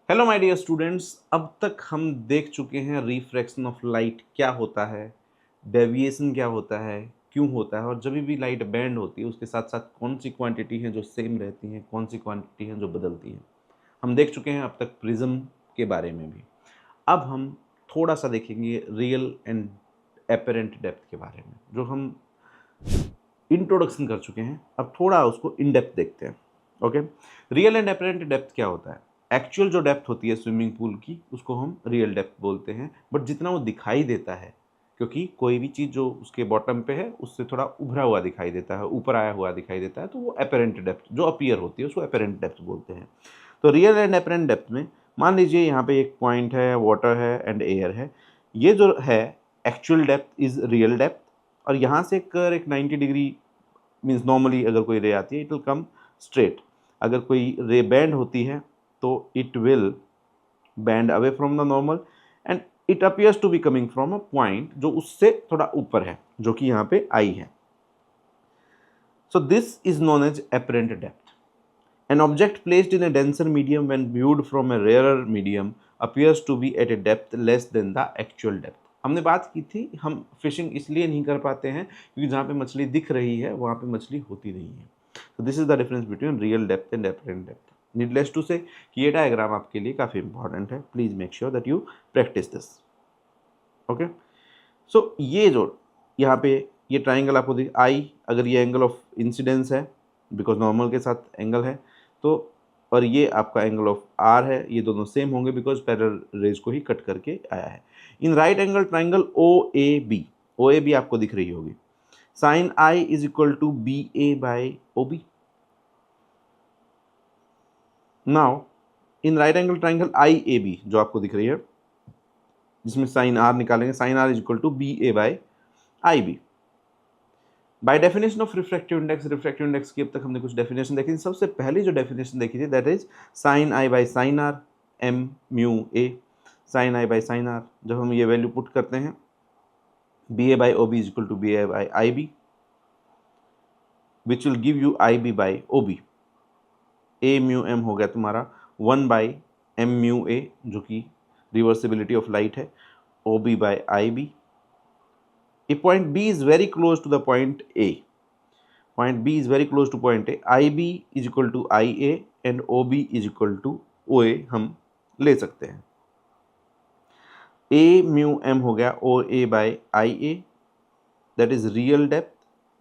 Hello my dear students, अब तक हम देख चुके हैं रिफ्रैक्शन ऑफ लाइट क्या होता है, डेविएशन क्या होता है, क्यों होता है और जब भी लाइट बैंड होती है उसके साथ साथ कौन सी क्वांटिटी हैं जो सेम रहती हैं, कौन सी क्वांटिटी हैं जो बदलती हैं। हम देख चुके हैं अब तक प्रिज्म के बारे में भी। अब हम थोड़ा सा देखेंगे रियल एंड एपेरेंट डेप्थ के बारे में, जो हम इंट्रोडक्शन कर चुके हैं। अब थोड़ा उसको इन डेप्थ देखते हैं। Okay, real and apparent depth क्या होता है? एक्चुअल जो डेप्थ होती है स्विमिंग पूल की उसको हम रियल डेप्थ बोलते हैं, बट जितना वो दिखाई देता है, क्योंकि कोई भी चीज़ जो उसके बॉटम पे है उससे थोड़ा उभरा हुआ दिखाई देता है, ऊपर आया हुआ दिखाई देता है, तो वो एपरेंट डेप्थ जो अपीयर होती है उसको एपरेंट डेप्थ बोलते हैं। तो रियल एंड एपरेंट डेप्थ में मान लीजिए यहाँ पे एक पॉइंट है, वाटर है एंड एयर है। ये जो है actual depth is real depth, और यहाँ से कर एक 90 डिग्री मीन्स नॉर्मली अगर कोई रे आती है इट विल कम स्ट्रेट। अगर कोई रे बैंड होती है तो it will bend away from the normal and it appears to be coming from a point जो उससे थोड़ा ऊपर है, जो कि यहाँ पे आई है। So this is known as apparent depth. An object placed in a denser medium when viewed from a rarer medium appears to be at a depth less than the actual depth। हमने बात की थी हम fishing इसलिए नहीं कर पाते हैं क्योंकि जहाँ पे मछली दिख रही है वहाँ पे मछली होती नहीं है। तो this is the difference between real depth and apparent depth. Needless to say कि ये डायग्राम आपके लिए काफ़ी इंपॉर्टेंट है। Please make sure that you practise this. Okay, so ये जो यहाँ पे ये ट्राइंगल आपको दिख आई, अगर ये एंगल ऑफ इंसिडेंस है बिकॉज नॉर्मल के साथ एंगल है, तो और ये आपका एंगल ऑफ आर है, ये दोनों सेम होंगे बिकॉज पैरेलल रेज को ही कट करके आया है। In right angle triangle O A B आपको दिख रही होगी। Sine i is equal to B A by O B. Now in right angle triangle I A B जो आपको दिख रही है, जिसमें साइन आर निकालेंगे, sine r is equal to B A by I B. By definition of refractive index की अब तक हमने कुछ डेफिनेशन देखी थी। सबसे पहली जो डेफिनेशन देखी थी that is sine i by sine r m mu a. Sine i by sine r जब हम ये वैल्यू पुट करते हैं, B A by O B is equal to B A by I B, which will give you I B by O B. A mu M हो गया तुम्हारा 1 by M mu ए जो कि रिवर्सिबिलिटी ऑफ लाइट है, O B by I B. A point B is very close to the point A. Point B is very close to point A. IB is equal to IA and OB is equal to OA हम ले सकते हैं। A mu M हो गया OA by IA, that is real depth,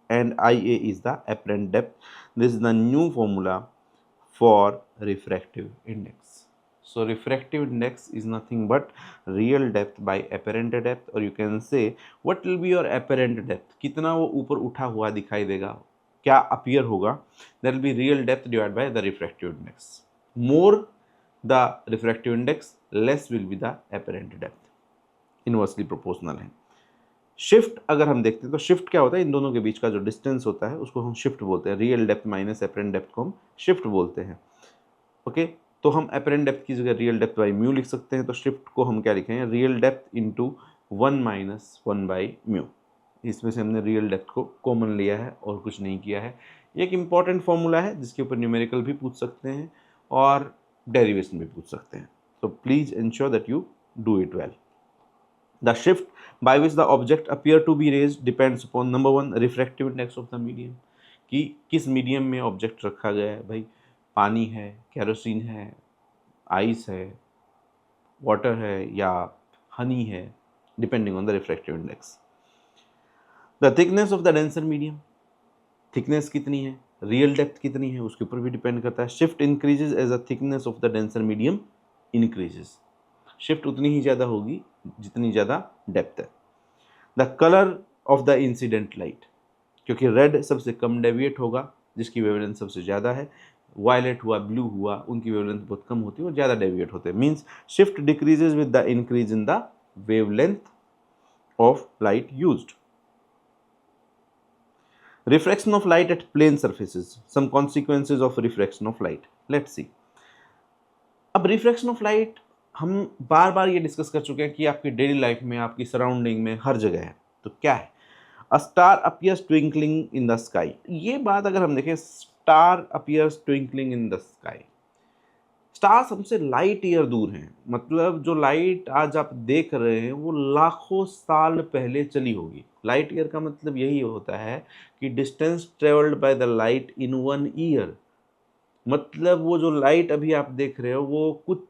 and IA is the apparent depth. This is the new formula for refractive index. So refractive index is nothing but real depth by apparent depth, or you can say what will be your apparent depth, कितना वो ऊपर उठा हुआ दिखाई देगा, क्या appear होगा, that will be real depth divided by the refractive index. More the refractive index, less will be the apparent depth. Inversely proportional है। शिफ्ट अगर हम देखते हैं तो शिफ्ट क्या होता है, इन दोनों के बीच का जो डिस्टेंस होता है उसको हम शिफ्ट बोलते हैं। Real depth minus apparent depth को हम शिफ्ट बोलते हैं। ओके, तो हम एपरेंट डेप्थ की जगह रियल डेप्थ बाई म्यू लिख सकते हैं, तो शिफ्ट को हम क्या लिखेंगे, real depth into 1 minus 1 by mu. इसमें से हमने रियल डेप्थ को कॉमन लिया है और कुछ नहीं किया है। ये एक इंपॉर्टेंट फॉर्मूला है जिसके ऊपर न्यूमेरिकल भी पूछ सकते हैं और डेरिवेशन भी पूछ सकते हैं, तो please ensure that you do it well. The shift by which the object appear to be raised depends upon number one refractive index of the medium, कि किस मीडियम में ऑब्जेक्ट रखा गया है। भाई पानी है, केरोसिन है, आइस है, वाटर है या हनी है, depending on the refractive index. The thickness of the denser medium, thickness कितनी है, रियल डेप्थ कितनी है, उसके ऊपर भी डिपेंड करता है। Shift increases as the thickness of the denser medium increases, shift उतनी ही ज़्यादा होगी जितनी ज़्यादा डेप्थ है। The colour of the incident light, क्योंकि रेड सबसे कम डेविएट होगा जिसकी वेवलेंथ सबसे ज़्यादा है, वायलेट हुआ, ब्लू हुआ, उनकी वेवलेंथ बहुत कम होती है और ज़्यादा डेविएट होते हैं। Means shift decreases with the increase in the wavelength of light used. Refraction of light at plane surfaces, some consequences of refraction of light, let's see. अब रिफ्रैक्शन ऑफ लाइट हम बार बार ये डिस्कस कर चुके हैं कि आपकी डेली लाइफ में, आपकी सराउंडिंग में, हर जगह है। तो क्या है, a star appears twinkling in the sky. ये बात अगर हम देखें, star appears twinkling in the sky, stars हमसे लाइट ईयर दूर हैं, मतलब जो लाइट आज आप देख रहे हैं वो लाखों साल पहले चली होगी। लाइट ईयर का मतलब यही होता है कि distance travelled by the light in 1 year. मतलब वो जो लाइट अभी आप देख रहे हो वो कुछ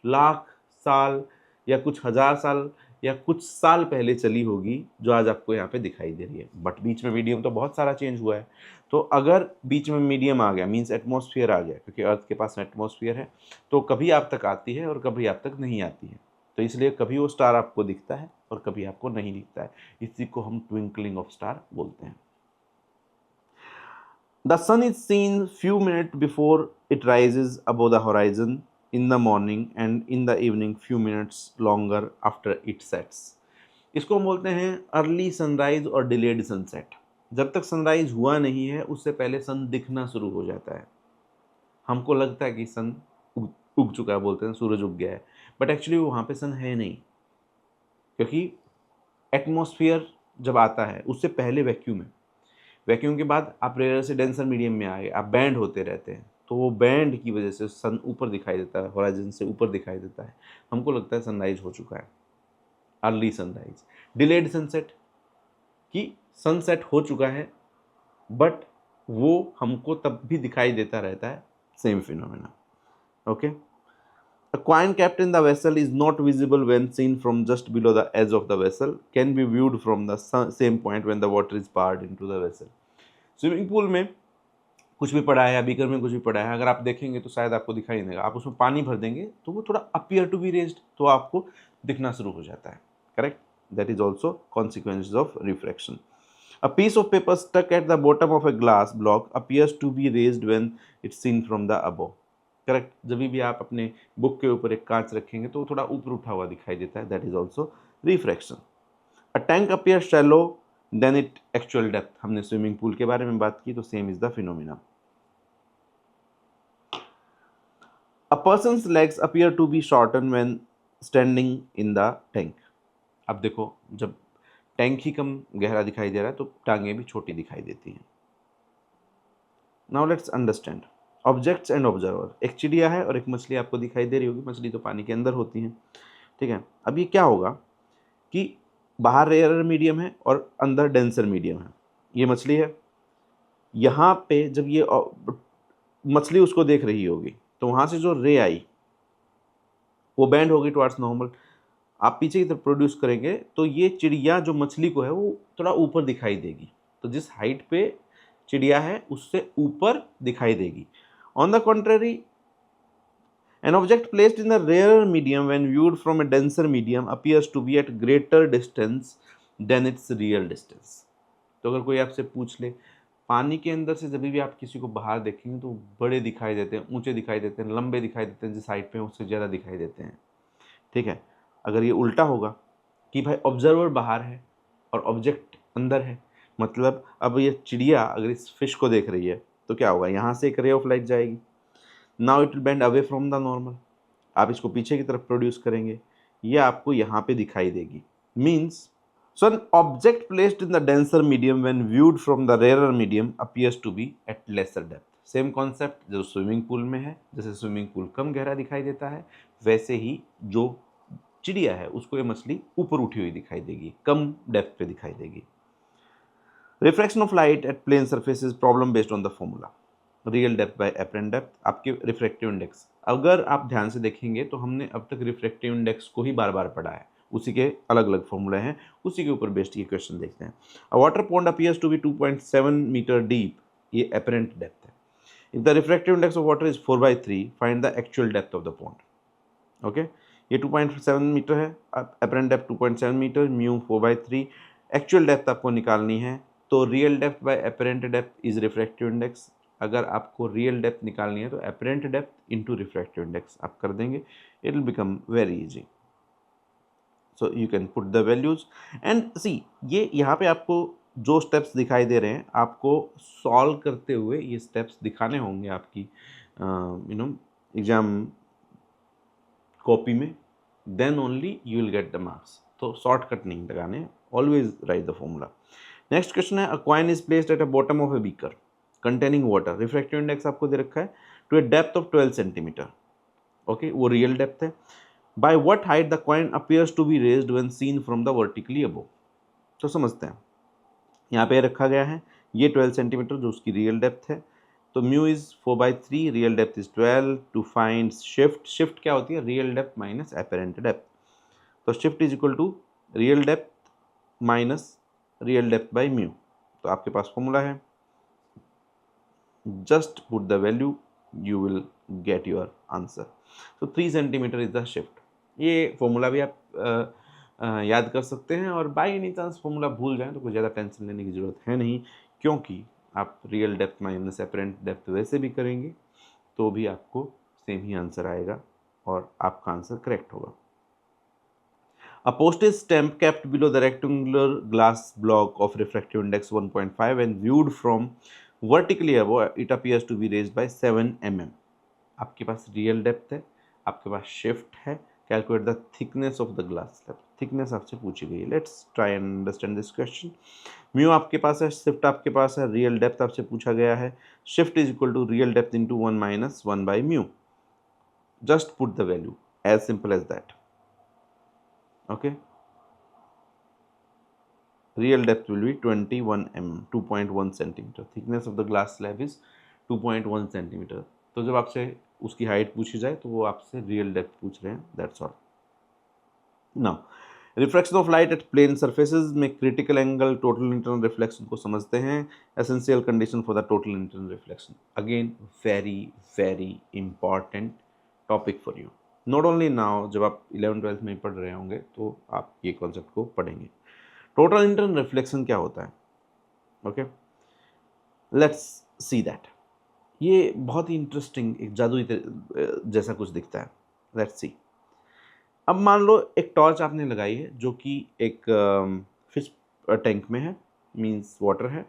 लाख साल या कुछ हजार साल या कुछ साल पहले चली होगी, जो आज आपको यहाँ पे दिखाई दे रही है। बट बीच में मीडियम तो बहुत सारा चेंज हुआ है। तो अगर बीच में मीडियम आ गया, मीन्स एटमॉस्फेयर आ गया, क्योंकि अर्थ के पास एटमॉस्फेयर है, तो कभी आप तक आती है और कभी आप तक नहीं आती है। तो इसलिए कभी वो स्टार आपको दिखता है और कभी आपको नहीं दिखता है। इसी को हम ट्विंकलिंग ऑफ स्टार बोलते हैं। The sun is seen few minutes before it rises above the horizon in the morning and in the evening few minutes longer after it sets. इसको हम बोलते हैं अर्ली सनराइज और डिलेड सनसेट। जब तक sunrise हुआ नहीं है उससे पहले सन दिखना शुरू हो जाता है। हमको लगता है कि सन उग चुका है, बोलते हैं सूरज उग गया है, बट एक्चुअली वहाँ पे सन है नहीं, क्योंकि एटमॉस्फेयर जब आता है उससे पहले वैक्यूम है। वैक्यूम के बाद आप रेयर से डेंसर मीडियम में आए, आप बैंड होते रहते हैं, तो वो बैंड की वजह से सन ऊपर दिखाई देता है, होराइजन से ऊपर दिखाई देता है। हमको लगता है सनराइज हो चुका है, अर्ली सनराइज। डिलेड सनसेट कि सनसेट हो चुका है बट वो हमको तब भी दिखाई देता रहता है, same phenomena. Okay, A coin kept in the vessel is not visible when seen from just below the edge of the vessel, can be viewed from the same point when the water is poured into the vessel. Swimming pool में कुछ भी पड़ा है या beaker में कुछ भी पड़ा है, अगर आप देखेंगे तो शायद आपको दिखाई नहीं देगा। आप उसमें पानी भर देंगे तो वो थोड़ा अपीयर टू बी रेज्ड, तो आपको दिखना शुरू हो जाता है। Correct, that is also consequences of refraction. A piece of paper stuck at the bottom of a glass block appears to be raised when it's seen from the above. Correct, जब भी आप अपने बुक के ऊपर एक कांच रखेंगे तो थोड़ा ऊपर उठा हुआ दिखाई देता है, that is also refraction. A tank appear shallow then it actual depth. हमने स्विमिंग पूल के बारे में बात की, तो same is the phenomena. A person's legs appear to be shorten when standing in the tank. अब देखो, जब टैंक ही कम गहरा दिखाई दे रहा है तो टांगे भी छोटी दिखाई देती हैं। Now let's understand objects and observer. एक चिड़िया है और एक मछली आपको दिखाई दे रही होगी। मछली तो पानी के अंदर होती हैं, ठीक है। अब ये क्या होगा कि बाहर रेयर मीडियम है और अंदर डेंसर मीडियम है। ये मछली है, यहाँ पे जब ये मछली उसको देख रही होगी तो वहाँ से जो रे आई वो बैंड होगी टुवर्ड्स नॉर्मल। आप पीछे की तरफ प्रोड्यूस करेंगे तो ये चिड़िया जो मछली को है वो थोड़ा ऊपर दिखाई देगी, तो जिस हाइट पे चिड़िया है उससे ऊपर दिखाई देगी। On the contrary, an object placed in the rarer medium when viewed from a denser medium appears to be at greater distance than its real distance. तो अगर कोई आपसे पूछ ले, पानी के अंदर से जब भी आप किसी को बाहर देखेंगे तो बड़े दिखाई देते हैं, ऊंचे दिखाई देते हैं, लंबे दिखाई देते हैं, जिस हाइट पे उससे ज़्यादा दिखाई देते हैं, ठीक है। अगर ये उल्टा होगा कि भाई ऑब्जर्वर बाहर है और ऑब्जेक्ट अंदर है, मतलब अब ये चिड़िया अगर इस फिश को देख रही है तो क्या होगा, यहाँ से एक रे ऑफ लाइट जाएगी, now it will bend away from the normal. आप इसको पीछे की तरफ प्रोड्यूस करेंगे, ये आपको यहाँ पे दिखाई देगी। Means so an object placed in the denser medium when viewed from the rare medium appears to be at lesser depth. Same concept जो स्विमिंग पूल में है, जैसे स्विमिंग पूल कम गहरा दिखाई देता है, वैसे ही जो चिड़िया है उसको ये मछली ऊपर उठी हुई दिखाई देगी, कम डेप्थ पे दिखाई देगी। Refraction of light at plane surface is problem based on the formula real depth by apparent depth. आपके रिफ्रैक्टिव इंडेक्स, अगर आप ध्यान से देखेंगे तो हमने अब तक रिफ्रैक्टिव इंडेक्स को ही बार बार पढ़ा है, उसी के अलग अलग फॉर्मूले हैं, उसी के ऊपर बेस्ड ये क्वेश्चन देखते हैं। A water pond appears to be 2.7 metre deep, ये एपरेंट डेप्थ है। If the refractive index of water is 4/3, find the actual depth of the pond. Okay, ये 2.7 मीटर है, apparent depth 2.7 metre, mu 4/3, actual depth आपको निकालनी है, तो real depth by apparent depth is refractive index. अगर आपको real depth निकालनी है तो apparent depth into refractive index आप कर देंगे, it will become very easy. So you can put the values and see, ये यहाँ पे आपको जो स्टेप्स दिखाई दे रहे हैं आपको सॉल्व करते हुए ये स्टेप्स दिखाने होंगे आपकी एग्जाम कॉपी में, then only you will get the marks. तो शॉर्टकट नहीं लगाने, always write the formula. Next question है, a coin is placed at a bottom of a beaker containing water, refractive index आपको दे रखा है to a depth of 12 centimetre. Okay, वो real depth है। By what height the coin appears to be raised when seen from the vertically above. तो समझते हैं, यहाँ पे रखा गया है ये 12 सेंटीमीटर जो उसकी रियल डेप्थ है। तो mu is 4/3, real depth is 12। To find shift, shift क्या होती है, real depth minus apparent depth. तो shift is equal to real depth minus real depth by mu. तो आपके पास फॉर्मूला है, just put the value, you will get your answer. तो 3 centimetre is the shift. ये फॉर्मूला भी आप याद कर सकते हैं, और बाई एनी चांस फॉर्मूला भूल जाएं तो कोई ज़्यादा टेंशन लेने की ज़रूरत है नहीं, क्योंकि आप real depth minus apparent depth वैसे भी करेंगे तो भी आपको सेम ही आंसर आएगा और आपका आंसर करेक्ट होगा। A postage stamp kept below the rectangular glass block of refractive index 1.5 and viewed from vertically above, it appears to be raised by 7 mm. आपके पास रियल डेप्थ है, आपके पास शिफ्ट है, calculate the thickness of the glass slab. Thickness आपसे पूछी गई है। Let's try and understand this question. Mu आपके पास है, शिफ्ट आपके पास है, रियल डेप्थ आपसे पूछा गया है। Shift is equal to real depth into 1 minus 1 by mu. Just put the value, as simple as that. Okay, real depth will be 21 mm, 2.1 centimeter. thickness of the glass slab is 2.1 centimeter. तो जब आपसे उसकी height पूछी जाए तो वो आपसे real depth पूछ रहे हैं, that's all. Now refraction of light at plane surfaces में critical angle, total internal reflection को समझते हैं। Essential condition for the total internal reflection, again very very important topic for you. Not only now, जब आप 11th-12th में पढ़ रहे होंगे तो आप ये कॉन्सेप्ट को पढ़ेंगे। टोटल इंटरनल रिफ्लेक्शन क्या होता है? Okay, let's see that. ये बहुत ही इंटरेस्टिंग, एक जादुई जैसा कुछ दिखता है। Let's see. अब मान लो एक टॉर्च आपने लगाई है जो कि एक फिश टैंक में है, मींस वाटर है,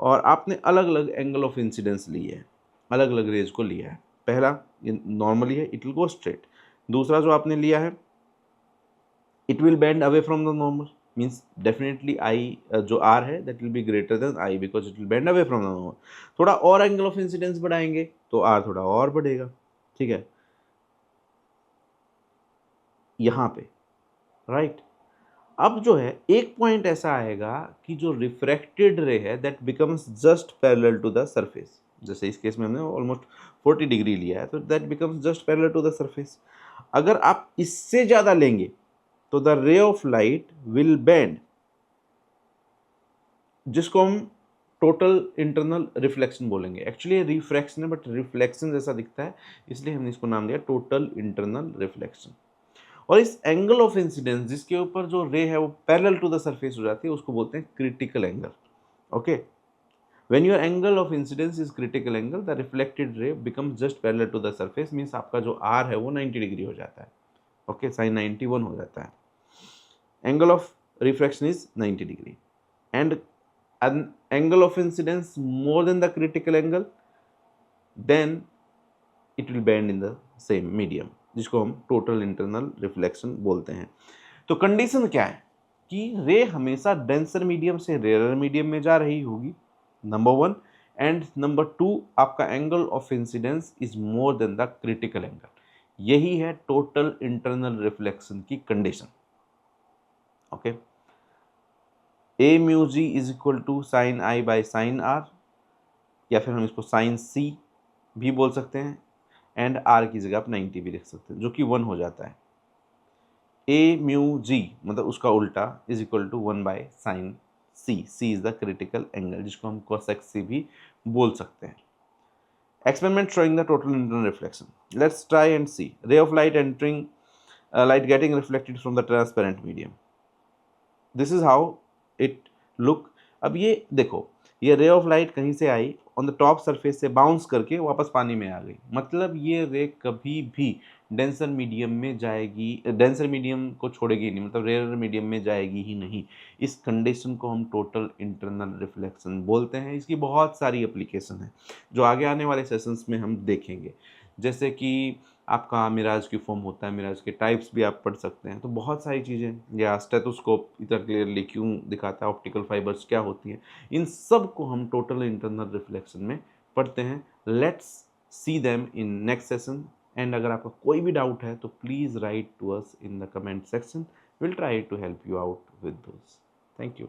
और आपने अलग अलग एंगल ऑफ इंसिडेंस ली है, अलग अलग रेज को लिया है। पहला ये नॉर्मली है, इट विल गो स्ट्रेट। दूसरा जो आपने लिया है, it will bend away from the normal, means definitely i जो आर है that will be greater than i because it will bend away from the normal. थोड़ा और एंगल ऑफ इंसिडेंस बढ़ाएंगे तो आर थोड़ा और बढ़ेगा, ठीक है, यहाँ पे, राइट। अब जो है एक पॉइंट ऐसा आएगा कि जो रिफ्रैक्टेड रे है that becomes just parallel to the surface. जैसे इस केस में हमने ऑलमोस्ट 40 डिग्री लिया है, तो that becomes just parallel to the surface. अगर आप इससे ज़्यादा लेंगे तो द रे ऑफ लाइट विल बेंड, जिसको हम टोटल इंटरनल रिफ्लेक्शन बोलेंगे। एक्चुअली रिफ्रैक्शन है बट रिफ्लेक्शन जैसा दिखता है, इसलिए हमने इसको नाम दिया टोटल इंटरनल रिफ्लेक्शन। और इस एंगल ऑफ इंसिडेंस जिसके ऊपर जो रे है वो पैरेलल टू द सरफेस हो जाती है, उसको बोलते हैं critical angle. Okay, when your angle of incidence is critical angle, the reflected ray becomes just parallel to the surface, means आपका जो आर है वो 90 डिग्री हो जाता है। ओके, साइन 91 हो जाता है। Angle of refraction is 90 degree and an angle of incidence more than the critical angle, then it will bend in the same medium, जिसको हम टोटल इंटरनल रिफ्लेक्शन बोलते हैं। तो कंडीशन क्या है कि रे हमेशा डेंसर मीडियम से रेयर मीडियम में जा रही होगी, नंबर 1, एंड नंबर 2 आपका angle of incidence is more than the critical angle. यही है टोटल इंटरनल रिफ्लेक्शन की condition. Okay, A mu G is equal to sine i by sine r, या फिर हम इसको साइन सी भी बोल सकते हैं, एंड आर की जगह आप 90 भी लिख सकते हैं, जो कि 1 हो जाता है। ए म्यू जी मतलब उसका उल्टा is equal to 1 by sine C. C is the critical angle, जिसको हम कोसेक सी भी बोल सकते हैं। Experiment showing the total internal reflection, let's try and see. Ray of light entering, light getting reflected from the transparent medium, this is how it look. अब ये देखो, ये रे ऑफ लाइट कहीं से आई, ऑन द टॉप सरफेस से bounce करके वापस पानी में आ गई, मतलब ये रे कभी भी डेंसर मीडियम में जाएगी, डेंसर मीडियम को छोड़ेगी नहीं, मतलब रेयर मीडियम में जाएगी ही नहीं। इस कंडीशन को हम टोटल इंटरनल रिफ्लेक्शन बोलते हैं। इसकी बहुत सारी एप्लीकेशन है जो आगे आने वाले सेशंस में हम देखेंगे, जैसे कि आपका मिराज की फॉर्म होता है, मिराज के टाइप्स भी आप पढ़ सकते हैं। तो बहुत सारी चीज़ें, या स्टेथोस्कोप इतना क्लियरली क्यों दिखाता है, ऑप्टिकल फाइबर्स क्या होती हैं, इन सब को हम टोटल इंटरनल रिफ्लेक्शन में पढ़ते हैं। Let's see them in next session and अगर आपका कोई भी डाउट है तो please write to us in the comment section, will try to help you out with those. Thank you.